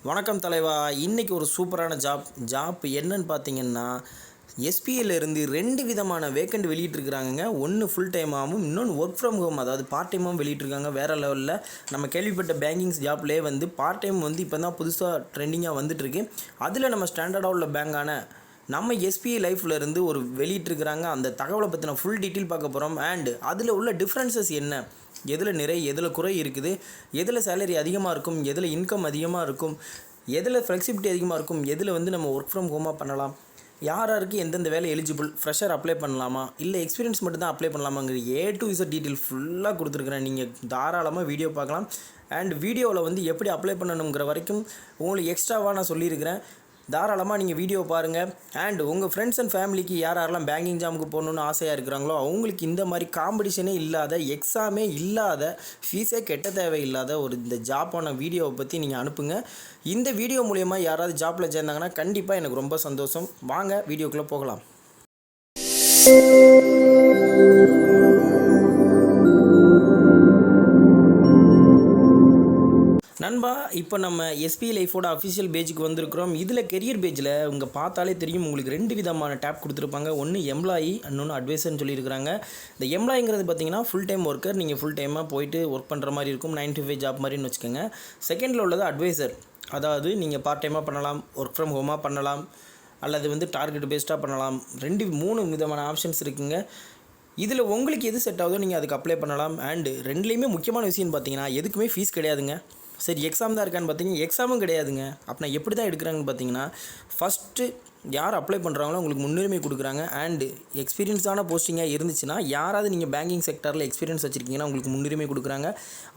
வணக்கம் தலைவா. இன்றைக்கி ஒரு சூப்பரான ஜாப் என்னன்னு பார்த்தீங்கன்னா, எஸ்பிஐலேருந்து 2 விதமான வேக்கண்ட் வெளியிட்டிருக்கிறாங்கங்க. ஒன்று ஃபுல் டைமாகவும், இன்னொன்று ஒர்க் ஃப்ரம் ஹோம், அதாவது பார்ட் டைமாகவும் வெளியிட்டிருக்காங்க. வேறு லெவலில் நம்ம கேள்விப்பட்ட பேங்கிங்ஸ் ஜாப்லேயே பார்ட் டைம் இப்போ தான் புதுசாக ட்ரெண்டிங்காக வந்துட்டுருக்கு. அதில் நம்ம ஸ்டாண்டர்டாக உள்ள பேங்கான நம்ம எஸ்பிஐ லைஃப்லேருந்து ஒரு வெளியிட்டிருக்கிறாங்க. அந்த தகவலை பற்றின ஃபுல் டீட்டெயில் பார்க்க போகிறோம். அண்ட் அதில் உள்ள டிஃப்ரென்சஸ் என்ன, எதில் நிறை எதில் குறை இருக்குது, எதில் சேலரி அதிகமாக இருக்கும், எதில் இன்கம் அதிகமாக இருக்கும், எதில் ஃப்ளெக்சிபிலிட்டி அதிகமாக இருக்கும், எதில் நம்ம ஒர்க் ஃப்ரம் ஹோமாக பண்ணலாம், யாருக்கு எந்தெந்த வேலை எலிஜிபிள், ஃப்ரெஷர் அப்ளை பண்ணலாமா இல்லை எக்ஸ்பீரியன்ஸ் மட்டும் தான் அப்ளை பண்ணலாமாங்கிற A to Z டீட்டெயில் ஃபுல்லாக கொடுத்துருக்குறேன். நீங்கள் தாராளமாக வீடியோ பார்க்கலாம். அண்ட் வீடியோவில் எப்படி அப்ளை பண்ணணுங்கிற வரைக்கும் உங்களுக்கு எக்ஸ்ட்ராவாக நான் சொல்லியிருக்கிறேன். தாராளமாக நீங்கள் வீடியோ பாருங்கள். அண்ட் உங்கள் ஃப்ரெண்ட்ஸ் அண்ட் ஃபேமிலிக்கு யாரெல்லாம் பேங்கிங் ஜாமுக்கு போகணுன்னு ஆசையாக இருக்கிறாங்களோ அவங்களுக்கு இந்த மாதிரி காம்படிஷனே இல்லாத, எக்ஸாமே இல்லாத, ஃபீஸே கெட்ட தேவையில்லாத இந்த ஜாப்பான வீடியோவை பற்றி நீங்கள் அனுப்புங்க. இந்த வீடியோ மூலயமா யாராவது ஜாப்பில் சேர்ந்தாங்கன்னா கண்டிப்பாக எனக்கு ரொம்ப சந்தோஷம். வாங்க வீடியோக்குள்ளே போகலாம். நண்பா, இப்போ நம்ம எஸ்பிஐ லைஃபோட அஃபிஷியல் பேஜுக்கு வந்திருக்கிறோம். இதில் கெரியர் பேஜில் உங்கள் பார்த்தாலே தெரியும், உங்களுக்கு 2 விதமான டேப் கொடுத்துருப்பாங்க. ஒன்று எம்ப்ளாயி, இன்னொன்று அட்வைசர்னு சொல்லியிருக்கிறாங்க. இந்த எம்ப்ளாயிங்கிறது பார்த்தீங்கன்னா ஃபுல் டைம் ஒர்க்கர், நீங்கள் ஃபுல் டைமாக போயிட்டு ஒர்க் பண்ணுற மாதிரி இருக்கும், 9 to 5 ஜாப் மாதிரின்னு வச்சுக்கோங்க. செகண்டில் உள்ளது அட்வைசர், அதாவது நீங்கள் பார்ட் டைமாக பண்ணலாம், ஒர்க் ஃப்ரம் ஹோமாக பண்ணலாம், அல்லது டார்கெட் பேஸ்டாக பண்ணலாம். 3 விதமான ஆப்ஷன்ஸ் இருக்குங்க. இதில் உங்களுக்கு எது செட் ஆகுதோ நீங்கள் அதுக்கு அப்ளை பண்ணலாம். அண்டு 2லேயுமே முக்கியமான விஷயம்னு பார்த்தீங்கன்னா எதுக்குமே ஃபீஸ் கிடையாதுங்க. சரி, எக்ஸாம் தான் இருக்கான்னு பார்த்தீங்கன்னா எக்ஸாமும் கிடையாதுங்க. அப்படின்னா எப்படி தான் எடுக்கிறாங்கன்னு பார்த்தீங்கன்னா, ஃபஸ்ட்டு யார் அப்ளை பண்ணுறாங்களோ உங்களுக்கு முன்னுரிமை கொடுக்குறாங்க. அண்டு எக்ஸ்பீரியன்ஸான போஸ்டிங்காக இருந்துச்சுன்னா, யாராவது நீங்கள் பேங்கிங் செக்டரில் எக்ஸ்பீரியன்ஸ் வச்சுருக்கீங்கன்னா உங்களுக்கு முன்னுரிமை கொடுக்குறாங்க.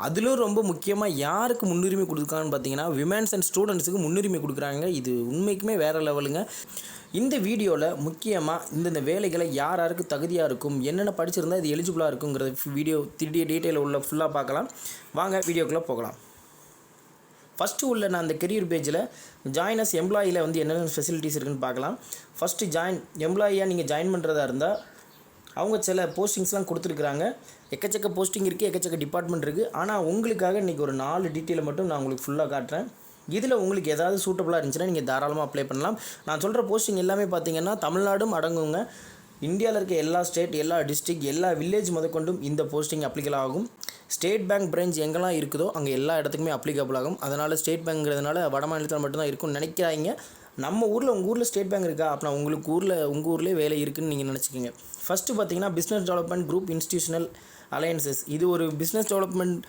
அதிலும் ரொம்ப முக்கியமாக யாருக்கு முன்னுரிமை கொடுக்குறாங்கன்னு பார்த்தீங்கன்னா, விமென்ஸ் அண்ட் ஸ்டூடெண்ட்ஸுக்கு முன்னுரிமை கொடுக்குறாங்க. இது உண்மைக்குமே வேறு லெவலுங்க. இந்த வீடியோவில் முக்கியமாக இந்தந்த வேலைகளை யாருக்கு தகுதியாக இருக்கும், என்னென்ன படிச்சிருந்தால் இது எலிஜிபிளாக இருக்குங்கிறது வீடியோ டீட்டெயில் உள்ள ஃபுல்லாக பார்க்கலாம். வாங்க வீடியோக்குள்ளே போகலாம். ஃபஸ்ட்டு உள்ள நான் அந்த கெரியர் பேஜில் ஜாயின் எம்ப்ளாயில் என்னென்ன ஃபெசிலிட்டிஸ் இருக்குதுன்னு பார்க்கலாம். ஃபஸ்ட்டு எம்ப்ளாயியாக நீங்கள் ஜாயின் பண்ணுறதா இருந்தால் அவங்க சில போஸ்டிங்ஸ்லாம் கொடுத்துருக்குறாங்க. எக்கச்சக்க போஸ்டிங் இருக்குது, எக்கச்சக்க டிபார்ட்மெண்ட் இருக்குது. ஆனால் உங்களுக்காக இன்றைக்கி ஒரு 4 டீட்டெயிலை மட்டும் நான் உங்களுக்கு ஃபுல்லாக காட்டுறேன். இதில் உங்களுக்கு ஏதாவது சூட்டபுளாக இருந்துச்சுன்னா நீங்கள் தாராளமாக அப்ளை பண்ணலாம். நான் சொல்கிற போஸ்டிங் எல்லாமே பார்த்தீங்கன்னா தமிழ்நாடும் அடங்குங்க. இந்தியாவில் இருக்க எல்லா ஸ்டேட், எல்லா டிஸ்ட்ரிக்ட், எல்லா வில்லேஜ் முதற்கொண்டும் இந்த போஸ்டிங் அப்ளிகபிள் ஆகும். ஸ்டேட் பேங்க் பிரான்ச் எங்கெல்லாம் இருக்குதோ அங்கே எல்லா இடத்துக்குமே அப்ளிகபிள் ஆகும். அதனால் ஸ்டேட் பேங்க்ங்கிறதுனால வட மாநிலத்தில் மட்டும்தான் இருக்கும்னு நினைக்கிறாங்க. நம்ம ஊரில், உங்கள் ஊரில் ஸ்டேட் பேங்க் இருக்கா அப்படின்னா உங்கள் ஊர்லேயே வேலை இருக்குதுன்னு நீங்கள் நினச்சிக்கோங்க. ஃபஸ்ட்டு பார்த்தீங்கன்னா business development group institutional alliances. இது ஒரு பிஸ்னஸ் டெவலப்மெண்ட்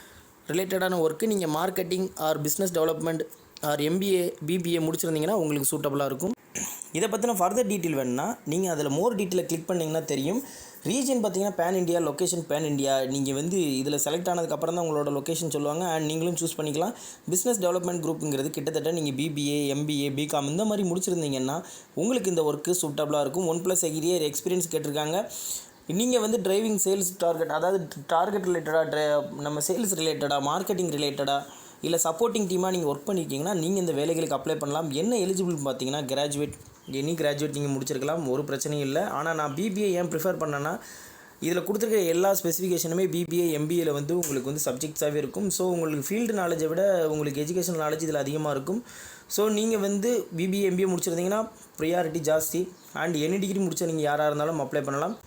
ரிலேட்டடான ஒர்க்கு. நீங்கள் marketing R business development R MBA BBA முடிச்சிருந்தீங்கன்னா உங்களுக்கு சூட்டபுளாக இருக்கும். இதை பற்றின ஃபர்தர் டீட்டெயில் வேணுன்னா நீங்கள் அதில் மோர் டீட்டெயிலை கிளிக் பண்ணிங்கன்னா தெரியும். ரீஜன் பார்த்தீங்கன்னா pan India, location pan India. நீங்கள் இதில் செலக்ட் ஆனதுக்கப்புறம் தான் உங்களோட லொக்கேஷன் சொல்லுவாங்க. அண்ட் நீங்களும் சூஸ் பண்ணிக்கலாம். பிஸ்னஸ் டெவலப்மெண்ட் குரூப்புங்கிறது கிட்டத்தட்ட நீங்கள் BBA MBA BCom இந்த மாதிரி முடிச்சிருந்தீங்கன்னா உங்களுக்கு இந்த ஒர்க்கு சூட்டபுளாக இருக்கும். 1+ இயர் எக்ஸ்பீரியன்ஸ் கேட்டிருக்காங்க. நீங்கள் டிரைவிங் சேல்ஸ் டார்கெட், அதாவது டார்கெட் ரிலேட்டடாக, நம்ம சேல்ஸ் ரிலேட்டடாக, மார்க்கெட்டிங் ரிலேட்டடாக, இல்லை சப்போர்ட்டிங் டீமாக நீங்கள் ஒர்க் பண்ணியிருக்கீங்கன்னா நீங்கள் இந்த வேலைகளுக்கு அப்ளை பண்ணலாம். என்ன எலிஜிபிள் பார்த்தீங்கன்னா எனி கிராஜுவேட் நீங்கள் முடிச்சிருக்கலாம், ஒரு பிரச்சனையும் இல்லை. ஆனால் நான் BBA ஏன் ப்ரிஃபர் பண்ணேன்னா, இதில் கொடுத்துருக்க எல்லா ஸ்பெசிஃபிகேஷனுமே BBA MBAயில் உங்களுக்கு சப்ஜெக்ட்ஸாகவே இருக்கும். ஸோ உங்களுக்கு ஃபீல்டு நாலேஜை விட உங்களுக்கு எஜுகேஷன் நாலேஜ் இதில் அதிகமாக இருக்கும். ஸோ நீங்கள் BBA MBA முடிச்சிருந்தீங்கன்னா ப்ரியாரிட்டி ஜாஸ்தி. அண்ட் எனி டிகிரி முடிச்ச நீங்கள் யாராக இருந்தாலும் அப்ளை பண்ணலாம்.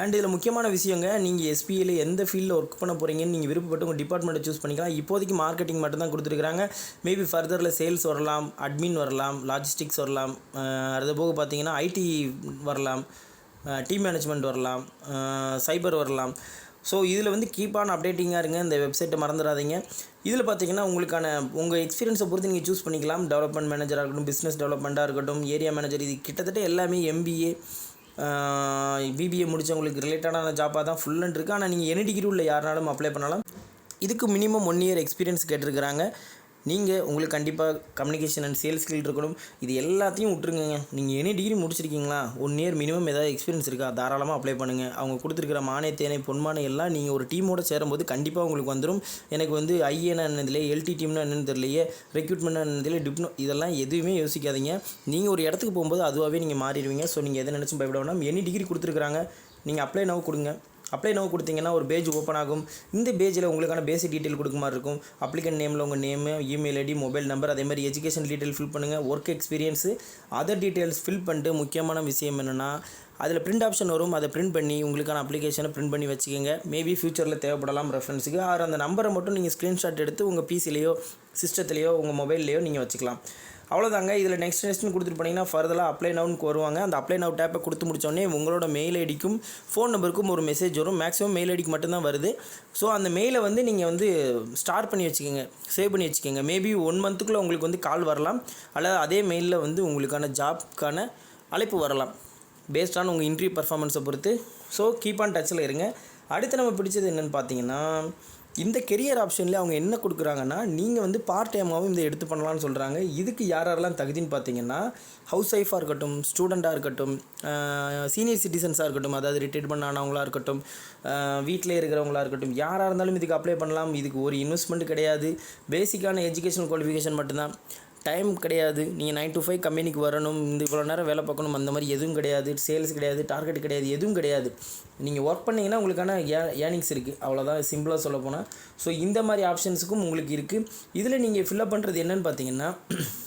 அண்ட் இதில் முக்கியமான விஷயங்க, நீங்கள் SPAயில் எந்த ஃபீல்டில் ஒர்க் பண்ண போகிறீங்கன்னு நீங்கள் விருப்பப்பட்டு உங்கள் டிபார்ட்மெண்ட்டை சூஸ் பண்ணிக்கலாம். இப்போதைக்கு மார்க்கெட்டிங் மட்டும் தான் கொடுத்துருக்குறாங்க. மேபி ஃபர்தரில் சேல்ஸ் வரலாம், அட்மின் வரலாம், லாஜிஸ்டிக்ஸ் வரலாம், அது போக பார்த்தீங்கன்னா IT வரலாம், டீம் மேனேஜ்மெண்ட் வரலாம், சைபர் வரலாம். ஸோ இதில் கீப் ஆன் அப்டேட்டிங்காக இருங்க. இந்த வெப்சைட்டை மறந்துடாதீங்க. இதில் பார்த்தீங்கன்னா உங்கள் எக்ஸ்பீரியன்ஸை பொறுத்து நீங்கள் சூஸ் பண்ணிக்கலாம். டெவலப்மெண்ட் மேனேஜராக இருக்கட்டும், பிஸ்னஸ் டெவலப்மெண்ட்டாக இருக்கட்டும், ஏரியா மேனேஜர், இது கிட்டத்தட்ட எல்லாமே MBA BBA முடித்தவங்களுக்கு ரிலேட்டடான ஜாப்பாக தான் ஃபுல் அண்ட் இருக்குது. ஆனால் நீங்கள் எனி டிகிரி உள்ள யாருனாலும் அப்ளை பண்ணலாம். இதுக்கு மினிமம் 1 இயர் எக்ஸ்பீரியன்ஸ் கேட்டிருக்கிறாங்க. உங்களுக்கு கண்டிப்பாக கம்யூனிகேஷன் அண்ட் சேல்ஸ் ஸ்கில் இருக்கணும். இது எல்லாத்தையும் விட்டுருங்க. நீங்கள் எனி டிகிரி முடிச்சிருக்கீங்களா, 1 இயர் மினிமம் ஏதாவது எக்ஸ்பீரியன்ஸ் இருக்கா, தாராளமாக அப்ளை பண்ணுங்கள். அவங்க கொடுத்துருக்கிற மானே தேனை பொன்மானை எல்லாம் நீங்கள் ஒரு டீமோடு சேரும்போது கண்டிப்பாக உங்களுக்கு வந்துடும். எனக்கு ஐஏன்னா என்னதில்லை, LT டீம்னா என்னென்னு தெரியலையே, ரெக்ரூட்மெண்ட்னா என்னதில்லை, டிப்னோ, இதெல்லாம் எதுவுமே யோசிக்காதீங்க. நீங்கள் ஒரு இடத்துக்கு போகும்போது அதுவாகவே நீங்கள் மாறிடுவீங்க. ஸோ நீங்கள் எதை நினச்சும் பயப்பட வேண்டாம். எனி டிகிரி கொடுத்துருக்குறாங்க, நீங்கள் அப்ளை நவ் கொடுங்க. அப்ளை நோ கொடுத்தீங்கன்னா ஒரு பேஜ் ஓப்பன் ஆகும். இந்த பேஜில் உங்களுக்கான பேசிக் டீட்டெயில் கொடுக்க மாதிரி இருக்கும். அப்ளிகண்ட் நேமில் உங்கள் name, email ID, mobile number, அதே மாதிரி எஜுகேஷன் டீட்டெயில் ஃபில் பண்ணுங்கள். Work experience, other details fill பண்ணிட்டு முக்கியமான விஷயம் என்னென்னா அதில் பிரிண்ட் ஆப்ஷன் வரும். அதை பிரிண்ட் பண்ணி உங்களுக்கான அப்ளிகேஷனை பிரிண்ட் பண்ணி வச்சுக்கோங்க. மேபி ஃபியூச்சரில் தேவைப்படலாம் ரெஃபரன்ஸுக்கு. ஆர் அந்த நம்பரை மட்டும் நீங்கள் ஸ்க்ரீன்ஷாட் எடுத்து உங்கள் பிசிலேயோ சிஸ்டத்துலேயோ உங்கள் மொபைல்லையோ நீங்கள் வச்சுக்கலாம். அவ்வளோதாங்க. இதில் நெக்ஸ்ட்னு கொடுத்துட்டு போனீங்கன்னா ஃபர்தராக அப்ளை நவுன்னு வருவாங்க. அந்த அப்ளை நவ் டேப்பை கொடுத்து முடித்தோடனே உங்களோட மெயில் ஐடிக்கும் ஃபோன் நம்பருக்கும் ஒரு மெசேஜ் வரும். மேக்ஸிமம் மெயில் ஐடிக்கு மட்டும்தான் வருது. ஸோ அந்த மெயிலை நீங்கள் ஸ்டார் பண்ணி வச்சுக்கோங்க, சேவ் பண்ணி வச்சுக்கோங்க. மேபி 1 மந்த்துக்குள்ளே உங்களுக்கு கால் வரலாம், அல்லது அதே மெயிலில் உங்களுக்கான ஜாப்க்கான அழைப்பு வரலாம், பேஸ்டான உங்கள் இன்டர்வியூ பர்ஃபார்மன்ஸை பொறுத்து. ஸோ கீப் ஆன் டச்சில் இருங்க. அடுத்து நம்ம பிடிச்சது என்னென்னு பார்த்தீங்கன்னா, இந்த கெரியர் ஆப்ஷனில் அவங்க என்ன கொடுக்குறாங்கன்னா, நீங்கள் பார்ட் டைமாகவும் இந்த எடுத்து பண்ணலான்னு சொல்கிறாங்க. இதுக்கு யாரெல்லாம் தகுதின்னு பார்த்தீங்கன்னா, ஹவுஸ் ஒய்ஃபாக இருக்கட்டும், ஸ்டூடெண்ட்டாக இருக்கட்டும், சீனியர் சிட்டிசன்ஸாக இருக்கட்டும், அதாவது ரிட்டையர்மெண்ட் ஆனவங்களாக இருக்கட்டும், வீட்டிலே இருக்கிறவங்களாக இருக்கட்டும், யாராக இருந்தாலும் இதுக்கு அப்ளை பண்ணலாம். இதுக்கு ஒரு இன்வெஸ்ட்மெண்ட் கிடையாது. பேசிக்கான எஜுகேஷனல் குவாலிஃபிகேஷன் மட்டும்தான். டைம் கிடையாது. நீங்கள் 9 to 5 கம்பெனிக்கு வரணும், இவ்வளோ நேரம் வேலை பார்க்கணும், அந்த மாதிரி எதுவும் கிடையாது. சேல்ஸ் கிடையாது, டார்கெட் கிடையாது, எதுவும் கிடையாது. நீங்கள் ஒர்க் பண்ணிங்கன்னா உங்களுக்கான ஏர்னிங்ஸ் இருக்குது. அவ்வளோதான், சிம்பிளாக சொல்ல போனால். ஸோ இந்த மாதிரி ஆப்ஷன்ஸுக்கும் உங்களுக்கு இருக்குது. இதில் நீங்கள் ஃபில்அப் பண்ணுறது என்னென்னு பார்த்தீங்கன்னா,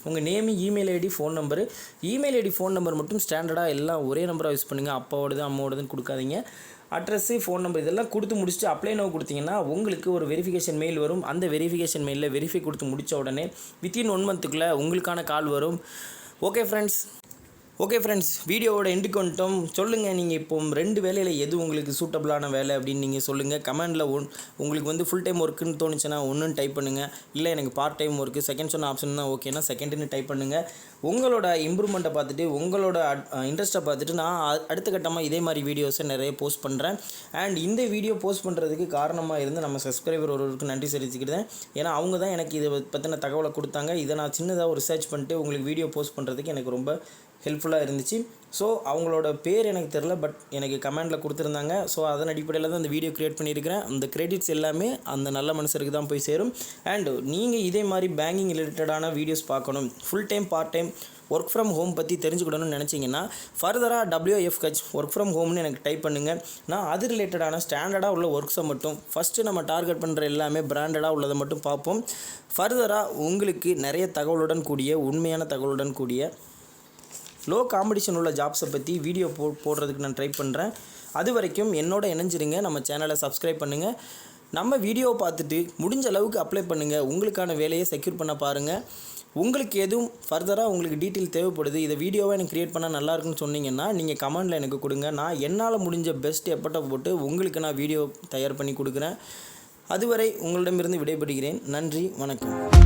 உங்கள் name, email ID, phone number. Email ID, phone number மட்டும் ஸ்டாண்டர்டாக எல்லாம் ஒரே நம்பராக யூஸ் பண்ணுங்கள். அப்பாவோடது அம்மாவோடதுன்னு கொடுக்காதீங்க. அட்ரஸ்ஸு, ஃபோன் நம்பர் இதெல்லாம் கொடுத்து முடிச்சுட்டு அப்ளை நோ கொடுத்தீங்கன்னா உங்களுக்கு ஒரு வெரிஃபிகேஷன் மெயில் வரும். அந்த வெரிஃபிகேஷன் மெயிலில் வெரிஃபை கொடுத்து முடித்த உடனே வித்தின் 1 மந்த்துக்குள்ளே உங்களுக்கான கால் வரும். ஓகே ஃப்ரெண்ட்ஸ், வீடியோவோட எண்டுக்கு வந்துட்டோம். சொல்லுங்கள், நீங்கள் இப்போ 2 வேலையில் எது உங்களுக்கு சூட்டபிளான வேலை அப்படின்னு நீங்கள் சொல்லுங்கள். கமெண்டில் உங்களுக்கு ஃபுல் டைம் ஒர்க்குன்னு தோணுச்சுன்னா ஒன்றுன்னு டைப் பண்ணுங்கள். இல்லை எனக்கு பார்ட் டைம் ஒர்க்கு செகண்ட் சொன்ன ஆப்ஷன் தான் ஓகேனா செகண்டுன்னு டைப் பண்ணுங்கள். உங்களோட இம்ப்ரூவ்மெண்ட்டை பார்த்துட்டு, உங்களோட இன்ட்ரெஸ்ட்டை பார்த்துட்டு நான் அடுத்த கட்டமாக இதே மாதிரி வீடியோஸை நிறைய போஸ்ட் பண்ணுறேன். அண்ட் இந்த வீடியோ போஸ்ட் பண்ணுறதுக்கு காரணமாக இருந்து நம்ம சப்ஸ்கிரைபர் ஒருவருக்கு நன்றி தெரிவிச்சுக்கிட்டேன். ஏன்னா அவங்க தான் எனக்கு இதை பற்றின தகவலை கொடுத்தாங்க. இதை நான் சின்னதாக ஒரு ரிசர்ச் பண்ணிட்டு உங்களுக்கு வீடியோ போஸ்ட் பண்ணுறதுக்கு எனக்கு ரொம்ப ஹெல்ப்ஃபுல்லாக இருந்துச்சு. ஸோ அவங்களோட பேர் எனக்கு தெரில, பட் எனக்கு கமெண்டில் கொடுத்துருந்தாங்க. ஸோ அதன் அடிப்படையில் தான் அந்த வீடியோ க்ரியேட் பண்ணியிருக்கிறேன். அந்த கிரெடிட்ஸ் எல்லாமே அந்த நல்ல மனுஷருக்கு தான் போய் சேரும். அண்ட் நீங்கள் இதே மாதிரி பேங்கிங் ரிலேட்டடான வீடியோஸ் பார்க்கணும், full time part time work from home பற்றி தெரிஞ்சுக்கணும்னு நினச்சிங்கன்னா ஃபர்தராக WFH ஒர்க் ஃப்ரம் ஹோம்னு எனக்கு டைப் பண்ணுங்கள். நான் அது ரிலேட்டடான ஸ்டாண்டர்டாக உள்ள ஒர்க்ஸை மட்டும் ஃபஸ்ட்டு நம்ம டார்கெட் பண்ணுற எல்லாமே பிராண்டடாக உள்ளதை மட்டும் பார்ப்போம். ஃபர்தராக உங்களுக்கு நிறைய தகவலுடன் கூடிய, உண்மையான தகவலுடன் கூடிய, லோ காம்படிஷன் உள்ள ஜாப்ஸை பற்றி வீடியோ போடுறதுக்கு நான் ட்ரை பண்ணுறேன். அது வரைக்கும் என்னோட இணைஞ்சிருங்க. நம்ம சேனலை சப்ஸ்கிரைப் பண்ணுங்கள். நம்ம வீடியோவை பார்த்துட்டு முடிஞ்ச அளவுக்கு அப்ளை பண்ணுங்கள். உங்களுக்கான வேலையை செக்யூர் பண்ண பாருங்கள். உங்களுக்கு எதுவும் ஃபர்தராக உங்களுக்கு டீட்டெயில் தேவைப்படுது, இதை வீடியோவை எனக்கு க்ரியேட் பண்ணால் நல்லாயிருக்குன்னு சொன்னீங்கன்னா நீங்கள் கமெண்டில் எனக்கு கொடுங்க. நான் என்னால் முடிஞ்ச பெஸ்ட் எஃபர்ட்டை போட்டு உங்களுக்கு நான் வீடியோ தயார் பண்ணி கொடுக்குறேன். அதுவரை உங்களிடமிருந்து விடைபெறுகிறேன். நன்றி, வணக்கம்.